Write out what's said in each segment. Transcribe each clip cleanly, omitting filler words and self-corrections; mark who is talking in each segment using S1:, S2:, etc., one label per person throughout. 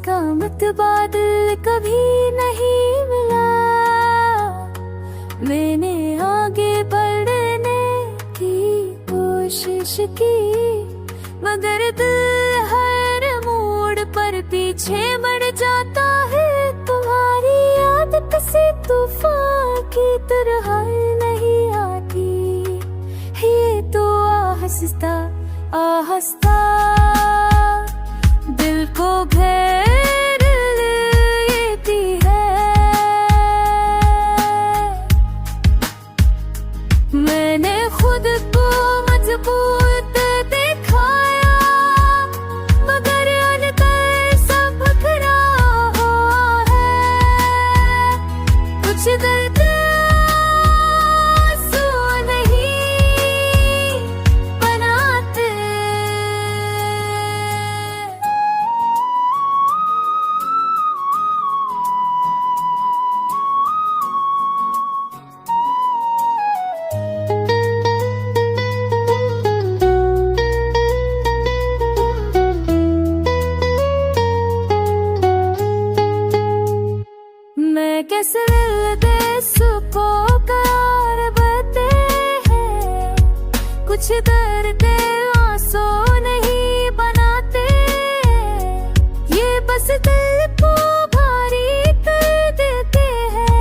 S1: का मतबादल कभी नहीं मिला। मैंने आगे बढ़ने की कोशिश की, मगर दिल हर मोड़ पर पीछे बढ़ जाता है। तुम्हारी आदत से तूफान की तरह नहीं आती, ये तो आहिस्ता आहिस्ता दिल को घेर लेती है। मैंने खुद को मजबूत दिखाया, मगर अंदर सब बिखरा हुआ है। कुछ दर्द आंसू नहीं बनाते। मैं कैसे देश को करार बते हैं, कुछ दर्द आंसू नहीं बनाते। ये बस दिल को भारी कर देते हैं,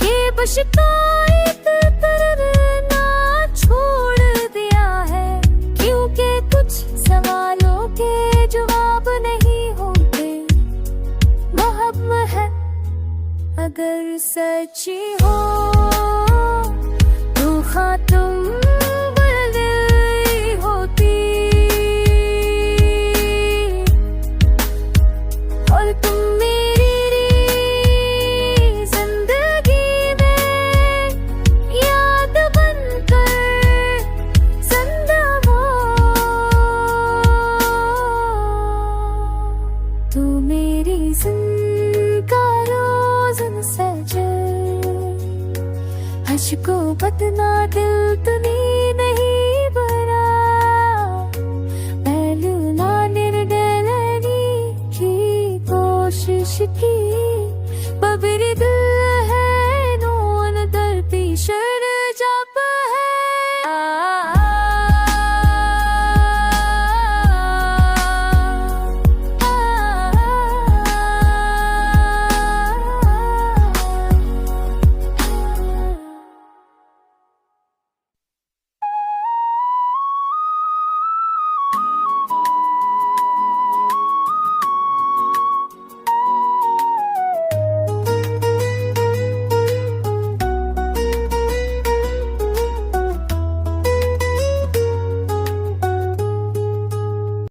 S1: ये बस शिकायत करना छोड़ दिया है। क्योंकि कुछ सवालों के जवाब नहीं होते। मोहब्बत है अगर सच्ची